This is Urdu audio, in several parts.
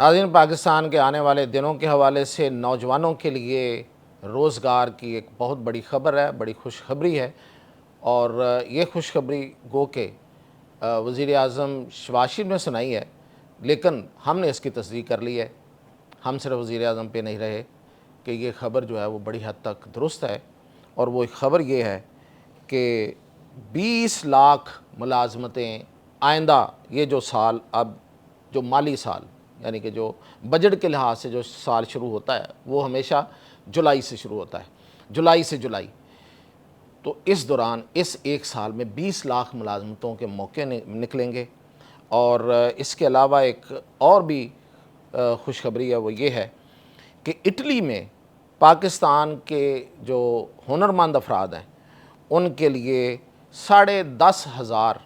ناظرین، پاکستان کے آنے والے دنوں کے حوالے سے نوجوانوں کے لیے روزگار کی ایک بہت بڑی خبر ہے، بڑی خوشخبری ہے، اور یہ خوشخبری گو کہ وزیر اعظم شہباز شریف نے سنائی ہے، لیکن ہم نے اس کی تصدیق کر لی ہے۔ ہم صرف وزیر اعظم پہ نہیں رہے کہ یہ خبر جو ہے وہ بڑی حد تک درست ہے، اور وہ خبر یہ ہے کہ 20 لاکھ ملازمتیں آئندہ یہ جو سال، اب جو مالی سال یعنی کہ جو بجٹ کے لحاظ سے جو سال شروع ہوتا ہے وہ ہمیشہ جولائی سے شروع ہوتا ہے، جولائی سے جولائی، تو اس دوران اس ایک سال میں 20 لاکھ ملازمتوں کے موقع نکلیں گے۔ اور اس کے علاوہ ایک اور بھی خوشخبری ہے، وہ یہ ہے کہ اٹلی میں پاکستان کے جو ہنرمند افراد ہیں ان کے لیے 10,500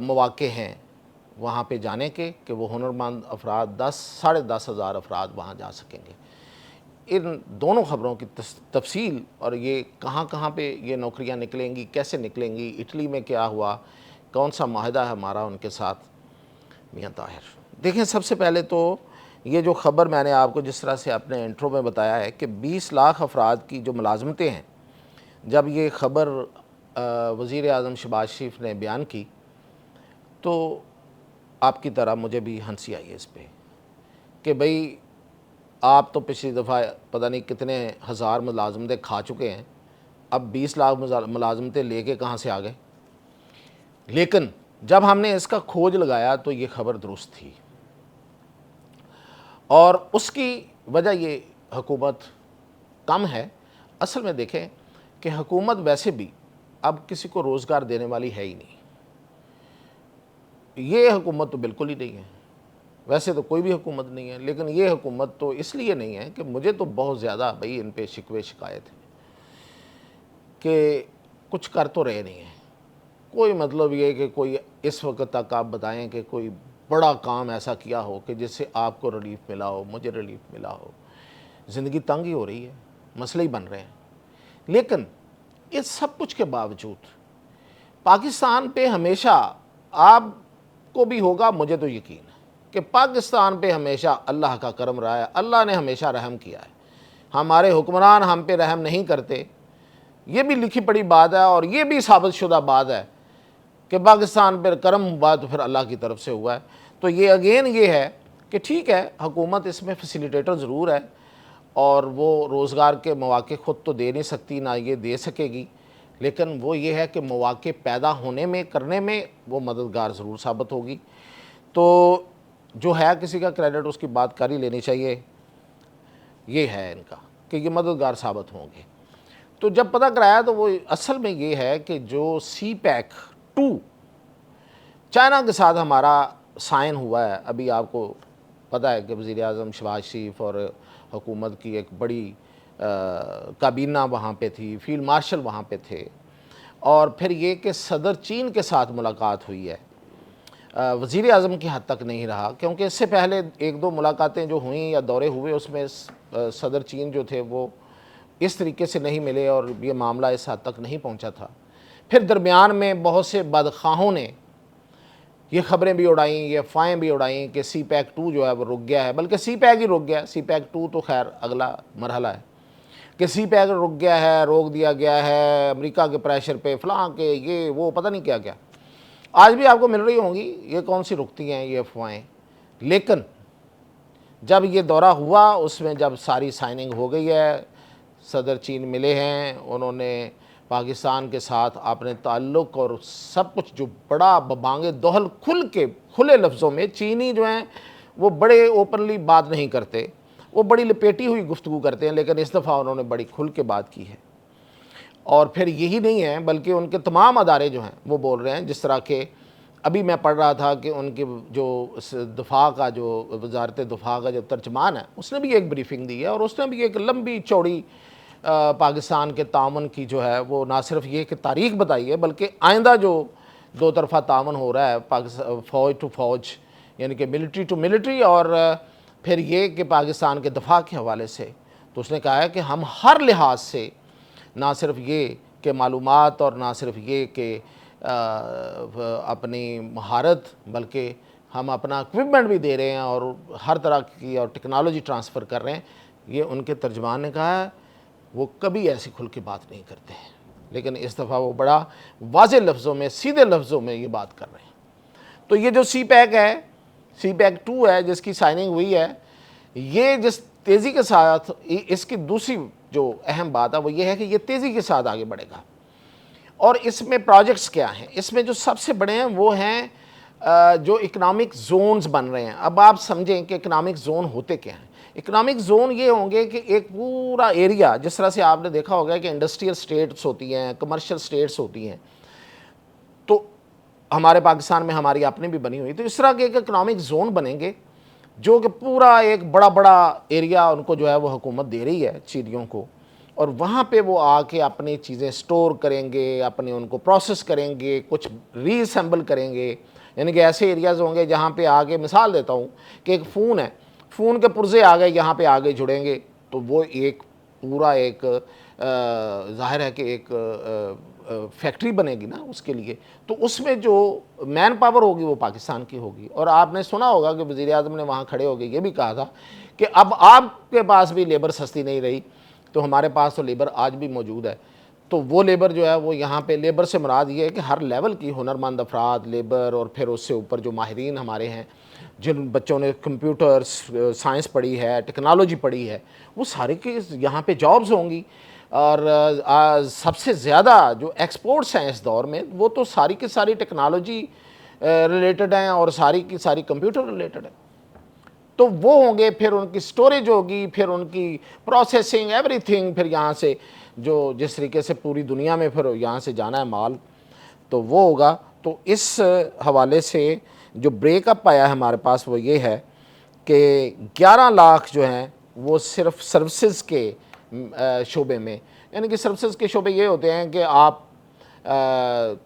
مواقع ہیں وہاں پہ جانے کے، کہ وہ ہنرمند افراد 10,500 افراد وہاں جا سکیں گے۔ ان دونوں خبروں کی تفصیل اور یہ کہاں کہاں پہ یہ نوکریاں نکلیں گی، کیسے نکلیں گی، اٹلی میں کیا ہوا، کون سا معاہدہ ہے ہمارا ان کے ساتھ، میاں طاہر دیکھیں۔ سب سے پہلے تو یہ جو خبر میں نے آپ کو جس طرح سے اپنے انٹرو میں بتایا ہے کہ 20 لاکھ افراد کی جو ملازمتیں ہیں، جب یہ خبر وزیر اعظم شہباز شریف نے بیان کی تو آپ کی طرح مجھے بھی ہنسی آئی ہے اس پہ کہ بھئی آپ تو پچھلی دفعہ پتہ نہیں کتنے ہزار ملازمتیں کھا چکے ہیں، اب 20 لاکھ ملازمتیں لے کے کہاں سے آ گئے۔ لیکن جب ہم نے اس کا کھوج لگایا تو یہ خبر درست تھی، اور اس کی وجہ یہ حکومت کم ہے۔ اصل میں دیکھیں کہ حکومت ویسے بھی اب کسی کو روزگار دینے والی ہے ہی نہیں، یہ حکومت تو بالکل ہی نہیں ہے، ویسے تو کوئی بھی حکومت نہیں ہے، لیکن یہ حکومت تو اس لیے نہیں ہے کہ مجھے تو بہت زیادہ بھئی ان پہ شکوے شکایت ہے کہ کچھ کر تو رہے نہیں ہیں۔ کوئی مطلب یہ کہ کوئی اس وقت تک آپ بتائیں کہ کوئی بڑا کام ایسا کیا ہو کہ جس سے آپ کو ریلیف ملا ہو، مجھے ریلیف ملا ہو۔ زندگی تنگ ہی ہو رہی ہے، مسئلے ہی بن رہے ہیں۔ لیکن اس سب کچھ کے باوجود پاکستان پہ ہمیشہ، آپ کو بھی ہوگا، مجھے تو یقین ہے کہ پاکستان پہ ہمیشہ اللہ کا کرم رہا ہے، اللہ نے ہمیشہ رحم کیا ہے۔ ہمارے حکمران ہم پہ رحم نہیں کرتے، یہ بھی لکھی پڑی بات ہے، اور یہ بھی ثابت شدہ بات ہے کہ پاکستان پر کرم ہوا تو پھر اللہ کی طرف سے ہوا ہے۔ تو یہ اگین یہ ہے کہ ٹھیک ہے، حکومت اس میں فیسیلیٹیٹر ضرور ہے، اور وہ روزگار کے مواقع خود تو دے نہیں سکتی، نہ یہ دے سکے گی، لیکن وہ یہ ہے کہ مواقع پیدا ہونے میں، کرنے میں وہ مددگار ضرور ثابت ہوگی۔ تو جو ہے کسی کا کریڈٹ اس کی بات کر ہی لینی چاہیے، یہ ہے ان کا کہ یہ مددگار ثابت ہوں گے۔ تو جب پتہ کرایا تو وہ اصل میں یہ ہے کہ جو سی پیک 2 چائنا کے ساتھ ہمارا سائن ہوا ہے، ابھی آپ کو پتہ ہے کہ وزیر اعظم شہباز شریف اور حکومت کی ایک بڑی کابینہ وہاں پہ تھی، فیلڈ مارشل وہاں پہ تھے، اور پھر یہ کہ صدر چین کے ساتھ ملاقات ہوئی ہے، وزیر اعظم کی حد تک نہیں رہا، کیونکہ اس سے پہلے 1-2 ملاقاتیں جو ہوئیں یا دورے ہوئے اس میں صدر چین جو تھے وہ اس طریقے سے نہیں ملے، اور یہ معاملہ اس حد تک نہیں پہنچا تھا۔ پھر درمیان میں بہت سے بدخواہوں نے یہ خبریں بھی اڑائیں، یہ افواہیں بھی اڑائیں کہ سی پیک 2 جو ہے وہ رک گیا ہے، بلکہ سی پیک ہی رک گیا ہے، سی پیک 2 تو خیر اگلا مرحلہ ہے، کہ سی پیک رک گیا ہے، روک دیا گیا ہے امریکہ کے پریشر پہ، فلاں کے یہ وہ پتہ نہیں کیا کیا آج بھی آپ کو مل رہی ہوں گی، یہ کون سی رکتی ہیں یہ افواہیں۔ لیکن جب یہ دورہ ہوا اس میں جب ساری سائننگ ہو گئی ہے، صدر چین ملے ہیں، انہوں نے پاکستان کے ساتھ اپنے تعلق اور سب کچھ جو بڑا ببانگ دہل کھلے لفظوں میں، چینی جو ہیں وہ بڑے اوپنلی بات نہیں کرتے، وہ بڑی لپیٹی ہوئی گفتگو کرتے ہیں، لیکن اس دفعہ انہوں نے بڑی کھل کے بات کی ہے۔ اور پھر یہی نہیں ہے بلکہ ان کے تمام ادارے جو ہیں وہ بول رہے ہیں، جس طرح کہ ابھی میں پڑھ رہا تھا کہ ان کے جو دفاع کا جو وزارت دفاع کا جو ترجمان ہے اس نے بھی ایک بریفنگ دی ہے، اور اس نے بھی ایک لمبی چوڑی پاکستان کے تعاون کی جو ہے وہ نہ صرف یہ کہ تاریخ بتائی ہے، بلکہ آئندہ جو 2 طرفہ تعاون ہو رہا ہے فوج ٹو فوج یعنی کہ ملٹری ٹو ملٹری، اور پھر یہ کہ پاکستان کے دفاع کے حوالے سے، تو اس نے کہا ہے کہ ہم ہر لحاظ سے نہ صرف یہ کہ معلومات اور نہ صرف یہ کہ اپنی مہارت، بلکہ ہم اپنا اکوپمنٹ بھی دے رہے ہیں اور ہر طرح کی اور ٹیکنالوجی ٹرانسفر کر رہے ہیں. یہ ان کے ترجمان نے کہا ہے. وہ کبھی ایسی کھل کے بات نہیں کرتے ہیں, لیکن اس دفعہ وہ بڑا واضح لفظوں میں, سیدھے لفظوں میں یہ بات کر رہے ہیں. تو یہ جو سی پیک ہے, سی پیک 2 ہے جس کی سائننگ ہوئی ہے, یہ جس تیزی کے ساتھ, اس کی دوسری جو اہم بات ہے وہ یہ ہے کہ یہ تیزی کے ساتھ آگے بڑھے گا. اور اس میں پروجیکٹس کیا ہیں؟ اس میں جو سب سے بڑے ہیں وہ ہیں جو اکنامک زونز بن رہے ہیں. اب آپ سمجھیں کہ اکنامک زون ہوتے کیا ہیں. اکنامک زون یہ ہوں گے کہ ایک پورا ایریا, جس طرح سے آپ نے دیکھا ہوگا کہ انڈسٹریل سٹیٹس ہوتی ہیں, کمرشل سٹیٹس ہوتی ہیں, تو ہمارے پاکستان میں ہماری اپنی بھی بنی ہوئی, تو اس طرح کے ایک اکنامک زون بنیں گے جو کہ پورا ایک بڑا بڑا ایریا ان کو جو ہے وہ حکومت دے رہی ہے چیڑیوں کو, اور وہاں پہ وہ آ کے اپنی چیزیں سٹور کریں گے, اپنے ان کو پروسیس کریں گے, کچھ ری اسمبل کریں گے. یعنی کہ ایسے ایریاز ہوں گے جہاں پہ آگے, مثال دیتا ہوں کہ ایک فون ہے, فون کے پرزے آ گئے یہاں پہ آگے جڑیں گے, تو وہ ایک پورا ایک ظاہر ہے کہ ایک فیکٹری بنے گی نا اس کے لیے. تو اس میں جو مین پاور ہوگی وہ پاکستان کی ہوگی. اور آپ نے سنا ہوگا کہ وزیر اعظم نے وہاں کھڑے ہو کے یہ بھی کہا تھا کہ اب آپ کے پاس بھی لیبر سستی نہیں رہی, تو ہمارے پاس تو لیبر آج بھی موجود ہے. تو وہ لیبر جو ہے وہ یہاں پہ, لیبر سے مراد یہ ہے کہ ہر لیول کی ہنرمند افراد لیبر, اور پھر اس سے اوپر جو ماہرین ہمارے ہیں, جن بچوں نے کمپیوٹر سائنس پڑھی ہے, ٹیکنالوجی پڑھی ہے, وہ سارے کے یہاں پہ جابز ہوں گی. اور سب سے زیادہ جو ایکسپورٹس ہیں اس دور میں, وہ تو ساری کی ساری ٹیکنالوجی ریلیٹڈ ہیں اور ساری کی ساری کمپیوٹر ریلیٹڈ ہیں. تو وہ ہوں گے, پھر ان کی سٹوریج ہوگی, پھر ان کی پروسیسنگ, ایوری تھنگ, پھر یہاں سے جو جس طریقے سے پوری دنیا میں پھر یہاں سے جانا ہے مال, تو وہ ہوگا. تو اس حوالے سے جو بریک اپ آیا ہے ہمارے پاس وہ یہ ہے کہ 11 لاکھ جو ہیں وہ صرف سروسز کے شعبے میں, یعنی کہ سروسز کے شعبے یہ ہوتے ہیں کہ آپ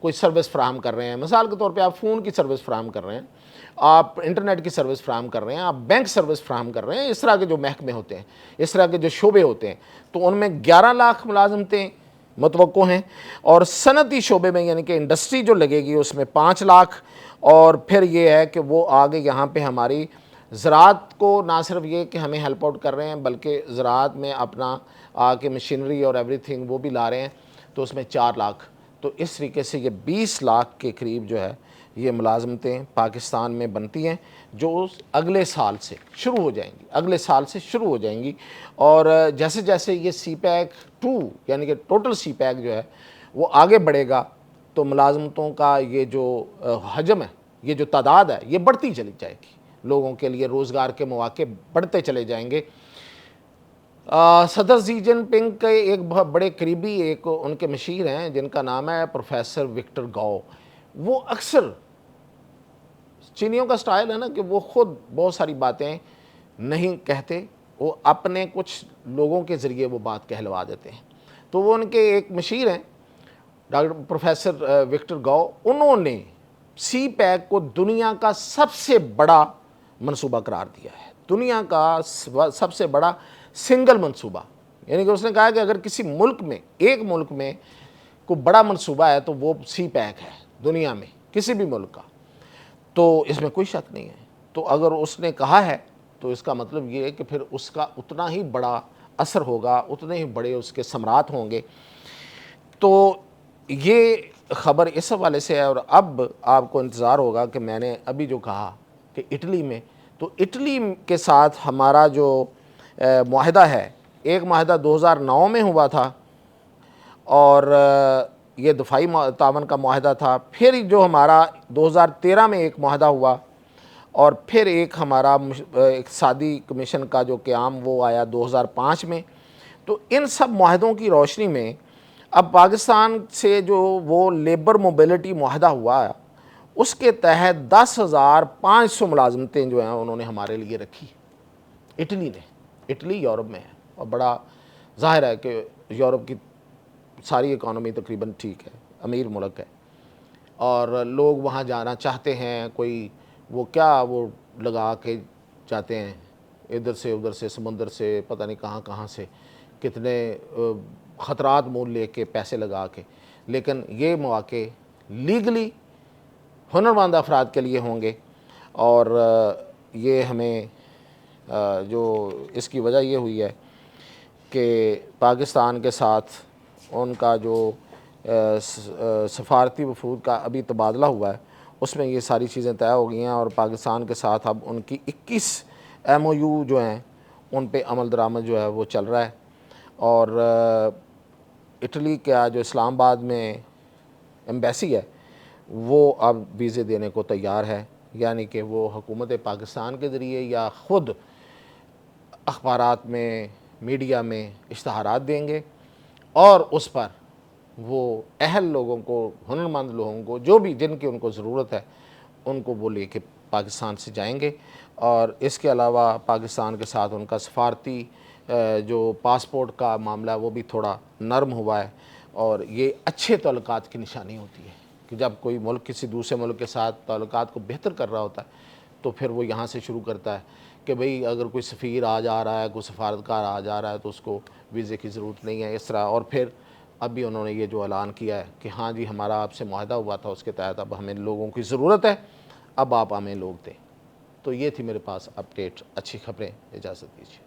کوئی سروس فراہم کر رہے ہیں, مثال کے طور پہ آپ فون کی سروس فراہم کر رہے ہیں, آپ انٹرنیٹ کی سروس فراہم کر رہے ہیں, آپ بینک سروس فراہم کر رہے ہیں. اس طرح کے جو محکمے ہوتے ہیں, اس طرح کے جو شعبے ہوتے ہیں, تو ان میں 11 لاکھ ملازمتیں متوقع ہیں. اور صنعتی شعبے میں یعنی کہ انڈسٹری جو لگے گی اس میں 5 لاکھ. اور پھر یہ ہے کہ وہ آگے یہاں پہ ہماری زراعت کو نہ صرف یہ کہ ہمیں ہیلپ آؤٹ کر رہے ہیں, بلکہ زراعت میں اپنا آ کے مشینری اور ایوری تھنگ وہ بھی لا رہے ہیں, تو اس میں 4 لاکھ. تو اس طریقے سے یہ 20 لاکھ کے قریب جو ہے یہ ملازمتیں پاکستان میں بنتی ہیں, جو اگلے سال سے شروع ہو جائیں گی, اگلے سال سے شروع ہو جائیں گی. اور جیسے جیسے یہ سی پیک 2 یعنی کہ ٹوٹل سی پیک جو ہے وہ آگے بڑھے گا, تو ملازمتوں کا یہ جو حجم ہے, یہ جو تعداد ہے, یہ بڑھتی چلی جائے گی. لوگوں کے لیے روزگار کے مواقع بڑھتے چلے جائیں گے. صدر ژی جن پنگ کے ایک بہت بڑے قریبی ایک ان کے مشیر ہیں جن کا نام ہے پروفیسر وکٹر گاؤ. وہ اکثر, چینیوں کا سٹائل ہے نا کہ وہ خود بہت ساری باتیں نہیں کہتے, وہ اپنے کچھ لوگوں کے ذریعے وہ بات کہلوا دیتے ہیں. تو وہ ان کے ایک مشیر ہیں ڈاکٹر پروفیسر وکٹر گاؤ, انہوں نے سی پیک کو دنیا کا سب سے بڑا منصوبہ قرار دیا ہے, دنیا کا سب سے بڑا سنگل منصوبہ. یعنی کہ اس نے کہا کہ اگر کسی ملک میں, ایک ملک میں کوئی بڑا منصوبہ ہے تو وہ سی پیک ہے دنیا میں کسی بھی ملک کا, تو اس میں کوئی شک نہیں ہے. تو اگر اس نے کہا ہے تو اس کا مطلب یہ ہے کہ پھر اس کا اتنا ہی بڑا اثر ہوگا, اتنے ہی بڑے اس کے ثمرات ہوں گے. تو یہ خبر اس حوالے سے ہے. اور اب آپ کو انتظار ہوگا کہ میں نے ابھی جو کہا کہ اٹلی میں, تو اٹلی کے ساتھ ہمارا جو معاہدہ ہے, ایک معاہدہ 2009 میں ہوا تھا اور یہ دفاعی تعاون کا معاہدہ تھا. پھر جو ہمارا 2013 میں ایک معاہدہ ہوا, اور پھر ایک ہمارا اقتصادی کمیشن کا جو قیام وہ آیا 2005 میں. تو ان سب معاہدوں کی روشنی میں اب پاکستان سے جو وہ لیبر موبیلٹی معاہدہ ہوا ہے, اس کے تحت 10,500 ملازمتیں جو ہیں انہوں نے ہمارے لیے رکھی اٹلی نے. اٹلی یورپ میں ہے اور بڑا ظاہر ہے کہ یورپ کی ساری اکانومی تقریباً ٹھیک ہے, امیر ملک ہے, اور لوگ وہاں جانا چاہتے ہیں. کوئی وہ کیا وہ لگا کے جاتے ہیں ادھر سے ادھر سے, سمندر سے, پتہ نہیں کہاں کہاں سے, کتنے خطرات مول لے کے پیسے لگا کے, لیکن یہ مواقع لیگلی ہنرمند افراد کے لیے ہوں گے. اور یہ ہمیں جو اس کی وجہ یہ ہوئی ہے کہ پاکستان کے ساتھ ان کا جو سفارتی وفود کا ابھی تبادلہ ہوا ہے اس میں یہ ساری چیزیں طے ہو گئی ہیں، اور پاکستان کے ساتھ اب ان کی 21 ایم او یو جو ہیں ان پہ عمل درآمد جو ہے وہ چل رہا ہے، اور اٹلی کا جو اسلام آباد میں ایمبیسی ہے وہ اب ویزے دینے کو تیار ہے، یعنی کہ وہ حکومت پاکستان کے ذریعے یا خود اخبارات میں میڈیا میں اشتہارات دیں گے، اور اس پر وہ اہل لوگوں کو، ہنرمند لوگوں کو، جو بھی جن کی ان کو ضرورت ہے ان کو وہ لے کے پاکستان سے جائیں گے۔ اور اس کے علاوہ پاکستان کے ساتھ ان کا سفارتی جو پاسپورٹ کا معاملہ ہے وہ بھی تھوڑا نرم ہوا ہے، اور یہ اچھے تعلقات کی نشانی ہوتی ہے کہ جب کوئی ملک کسی دوسرے ملک کے ساتھ تعلقات کو بہتر کر رہا ہوتا ہے تو پھر وہ یہاں سے شروع کرتا ہے کہ بھئی اگر کوئی سفیر آ جا رہا ہے، کوئی سفارتکار آ جا رہا ہے تو اس کو ویزے کی ضرورت نہیں ہے، اس طرح۔ اور پھر اب بھی انہوں نے یہ جو اعلان کیا ہے کہ ہاں جی ہمارا آپ سے معاہدہ ہوا تھا، اس کے تحت اب ہمیں لوگوں کی ضرورت ہے، اب آپ ہمیں لوگ دیں۔ تو یہ تھی میرے پاس اپڈیٹ، اچھی خبریں، اجازت دیجیے۔